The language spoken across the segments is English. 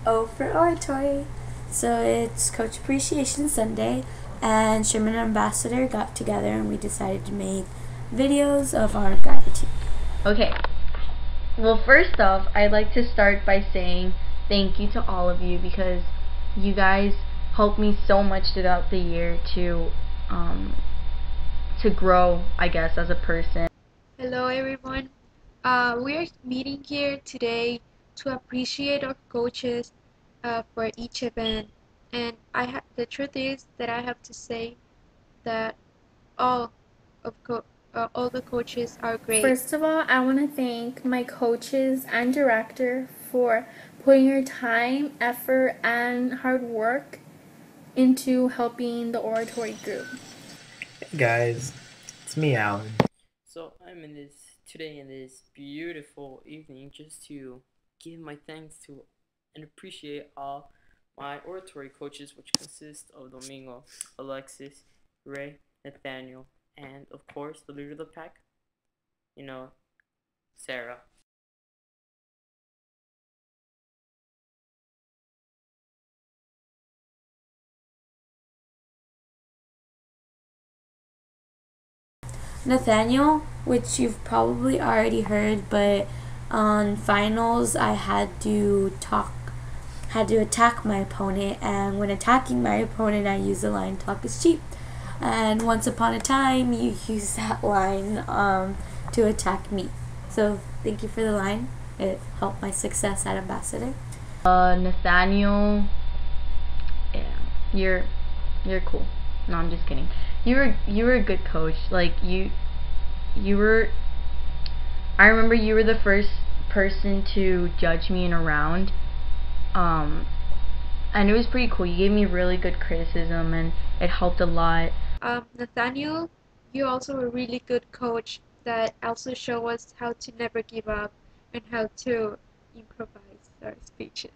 O for Oratory. So it's Coach Appreciation Sunday, and Sherman and Ambassador got together and we decided to make videos of our gratitude. Okay, well, first off, I'd like to start by saying thank you to all of you, because you guys helped me so much throughout the year to grow, I guess, as a person. Hello everyone. We are meeting here today to appreciate our coaches for each event, and the truth is that I have to say that all the coaches are great. First of all, I want to thank my coaches and director for putting your time, effort, and hard work into helping the Oratory group. Hey guys, it's me, Alan. So I'm today in this beautiful evening just to give my thanks to and appreciate all my oratory coaches, which consist of Domingo, Alexis, Ray, Nathaniel, and of course the leader of the pack, Sarah. Nathaniel, which you've probably already heard, but on finals I had to attack my opponent, and when attacking my opponent I used the line "talk is cheap," and once upon a time you used that line to attack me. So thank you for the line. It helped my success at Ambassador. Nathaniel, yeah, you're cool. No, I'm just kidding. You were a good coach. Like you were. I remember you were the first person to judge me in a round, and it was pretty cool. You gave me really good criticism, and it helped a lot. Nathaniel, you're also a really good coach that also show us how to never give up and how to improvise our speeches.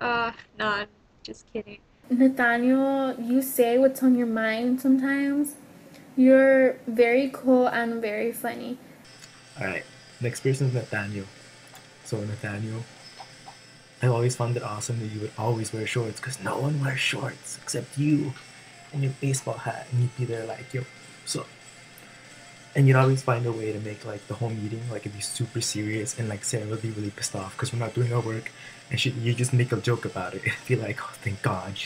No, I'm just kidding. Nathaniel, you say what's on your mind sometimes. You're very cool and very funny. Alright, next person is Nathaniel. So Nathaniel, I always found it awesome that you would always wear shorts, because no one wears shorts except you and your baseball hat, and you'd be there like, yo, so. And you'd always find a way to make like the whole meeting, like it'd be super serious, and like Sarah would be really pissed off because we're not doing our work, and you just make a joke about it. It'd be like, oh, thank God,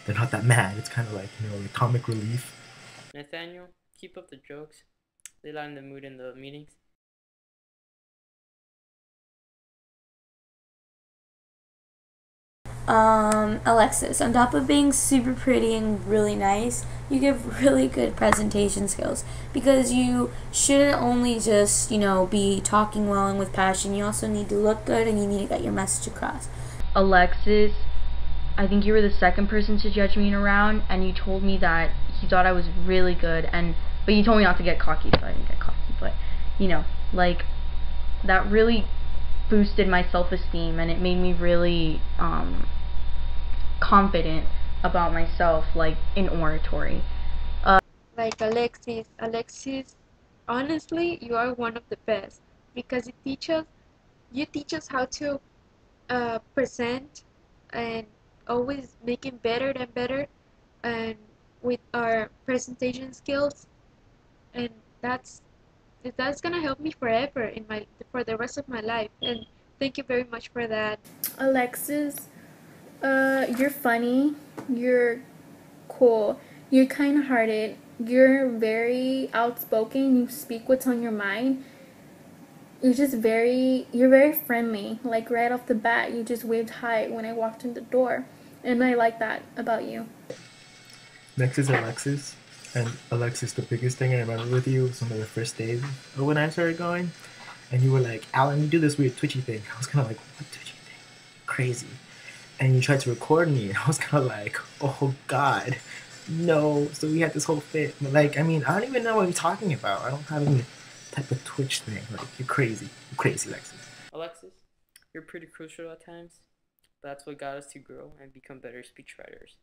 they're not that mad. It's kind of like, like comic relief. Nathaniel, keep up the jokes. They lighten the mood in the meetings. Alexis, on top of being super pretty and really nice, you give really good presentation skills, because you shouldn't only just, be talking well and with passion. You also need to look good, and you need to get your message across. Alexis, I think you were the second person to judge me in a round, and you told me that you thought I was really good, but you told me not to get cocky, so I didn't get cocky. But like that really boosted my self-esteem, and it made me really confident about myself, like in oratory. Like Alexis, honestly, you are one of the best, because you teach us how to present, and always making better and better, and with our presentation skills, and that's gonna help me forever for the rest of my life. And thank you very much for that. Alexis, you're funny, you're cool, you're kind-hearted, you're very outspoken, you speak what's on your mind. You're very friendly. Like right off the bat, you just waved hi when I walked in the door, and I like that about you. Next is Alexis. And Alexis, the biggest thing I remember with you was one of the first days when I started going, and you were like, Alan, you do this weird twitchy thing. I was kind of like, what twitchy thing? Crazy. And you tried to record me, and I was kind of like, oh God, no. So we had this whole fit. But like, I don't even know what you're talking about. I don't have any type of twitch thing. Like, you're crazy. You're crazy, Alexis. Alexis, you're pretty crucial at times, but that's what got us to grow and become better speechwriters.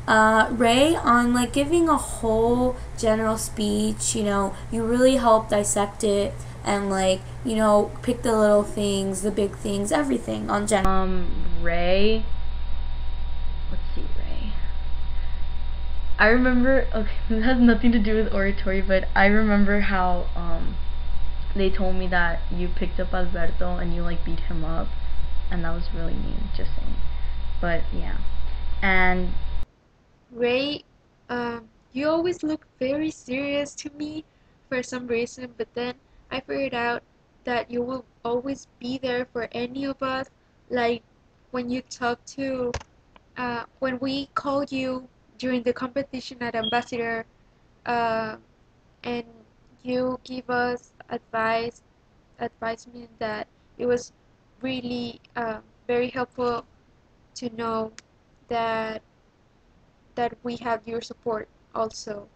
Ray, on giving a whole general speech, you really help dissect it and like, you know, pick the little things, the big things, everything on general. Ray. Let's see, Ray. I remember, okay, this has nothing to do with oratory, but I remember how they told me that you picked up Alberto and you like beat him up, and that was really mean, just saying. But yeah. And Ray, you always look very serious to me for some reason, but then I figured out that you will always be there for any of us. Like when you talk to, when we called you during the competition at Ambassador, uh, and you give us advice mean that it was really very helpful to know that we have your support also.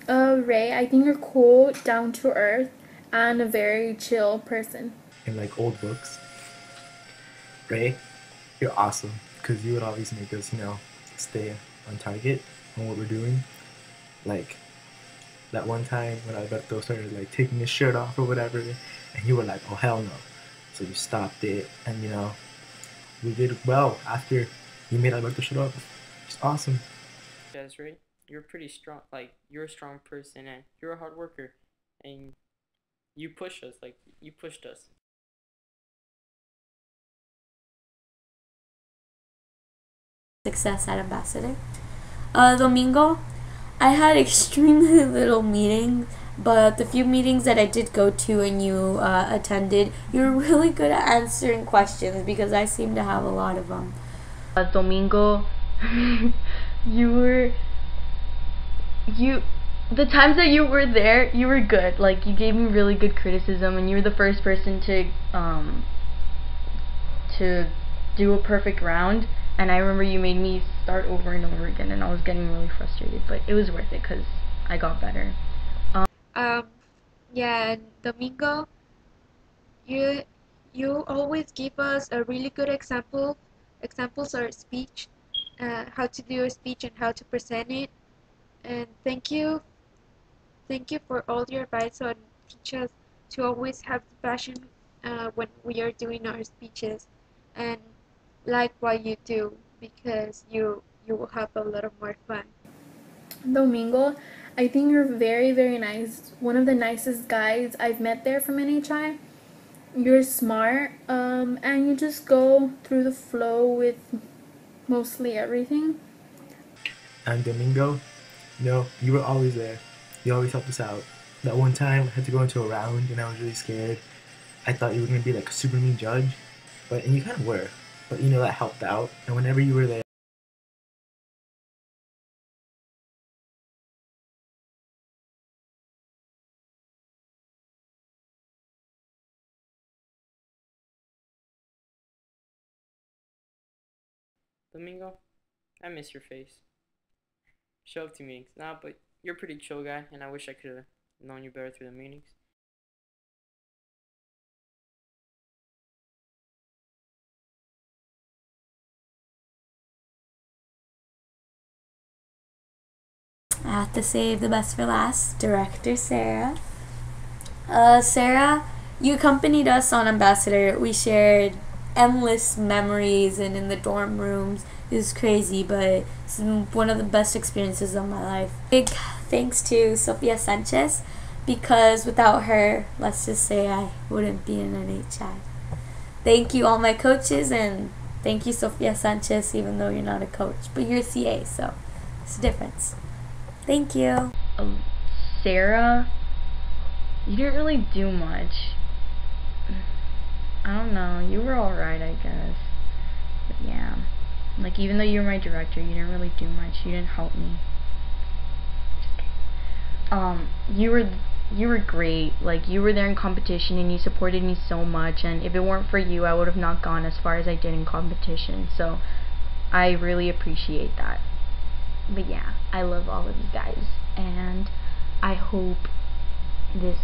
Ray, I think you're cool, down to earth, and a very chill person. In like old books, Ray, you're awesome because you would always make us, you know, stay on target on what we're doing. Like that one time when Alberto started like taking his shirt off or whatever, and you were like, "Oh hell no!" So you stopped it, and you know, we did well after you made Alberto shut up. It's awesome. Desiree, you're pretty strong. Like you're a strong person, and you're a hard worker, and you push us. Like you pushed us. Success at Ambassador. Domingo, I had extremely little meetings, but the few meetings that I did go to and you attended, you were really good at answering questions because I seem to have a lot of them. Domingo, you the times that you were there, you were good. Like you gave me really good criticism, and you were the first person to do a perfect round. And I remember you made me start over and over again, and I was getting really frustrated, but it was worth it because I got better. Yeah, and Domingo, you always give us a really good examples or speech, how to do your speech and how to present it. And thank you for all your advice on teach us to always have the passion when we are doing our speeches, and like what you do because you will have a lot of more fun. Domingo, I think you're very, very nice. One of the nicest guys I've met there from NHI. You're smart, and you just go through the flow with mostly everything. And Domingo, you know, you were always there. You always helped us out. That one time I had to go into a round and I was really scared. I thought you were gonna be like a super mean judge, and you kind of were. But you know that helped out. And whenever you were there. Domingo, I miss your face. Show up to meetings. Nah, but you're a pretty chill guy, and I wish I could have known you better through the meetings. I have to save the best for last. Director Sarah. Sarah, you accompanied us on Ambassador. We shared endless memories and in the dorm rooms. It was crazy, but it's one of the best experiences of my life. Big thanks to Sofia Sanchez because without her, let's just say I wouldn't be in NHI. Thank you all my coaches, and thank you Sofia Sanchez even though you're not a coach, but you're a CA, so it's a difference. Thank you. Sarah, you didn't really do much. I don't know, you were alright, I guess. But yeah. Like, even though you were my director, you didn't really do much. You didn't help me. You were great. Like, you were there in competition and you supported me so much, and if it weren't for you, I would have not gone as far as I did in competition. So I really appreciate that. But yeah, I love all of you guys, and I hope this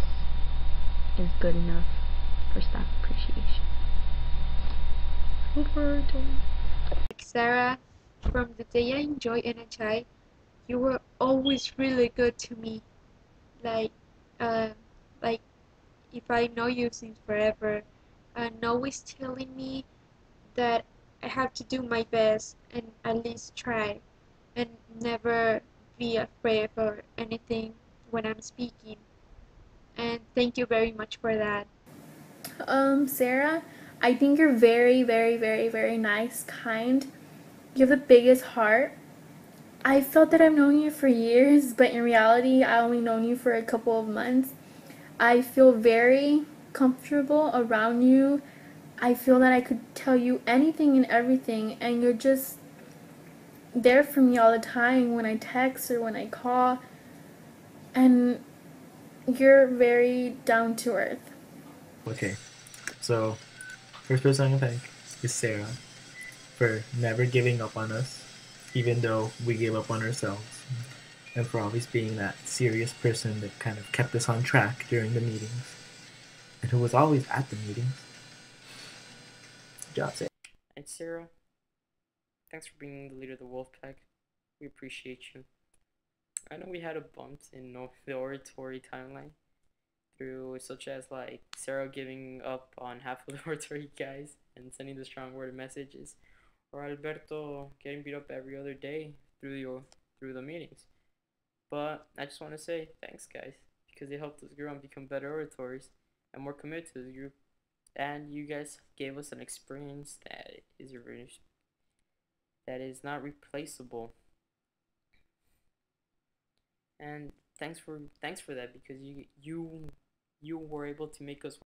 is good enough for staff appreciation. Over to Sarah, from the day I enjoyed NHI, you were always really good to me. Like, uh, like if I know you since forever, and always telling me that I have to do my best and at least try and never be afraid or anything when I'm speaking. And thank you very much for that. Sarah, I think you're very, very, very, very nice, kind. You have the biggest heart. I felt that I've known you for years, but in reality, I only known you for a couple of months. I feel very comfortable around you. I feel that I could tell you anything and everything, and you're just there for me all the time when I text or when I call. And you're very down to earth. Okay, so first person I'm gonna thank is Sarah for never giving up on us, even though we gave up on ourselves, and for always being that serious person that kind of kept us on track during the meetings, and who was always at the meetings. Good job, Sarah. And Sarah, thanks for being the leader of the Wolfpack. We appreciate you. I know we had a bump in the oratory timeline through such as like Sarah giving up on half of the oratory guys and sending the strong worded messages, or Alberto getting beat up every other day through the meetings. But I just want to say thanks, guys, because they helped us grow and become better oratories and more committed to the group. And you guys gave us an experience that is not replaceable. And thanks for that, because you were able to make us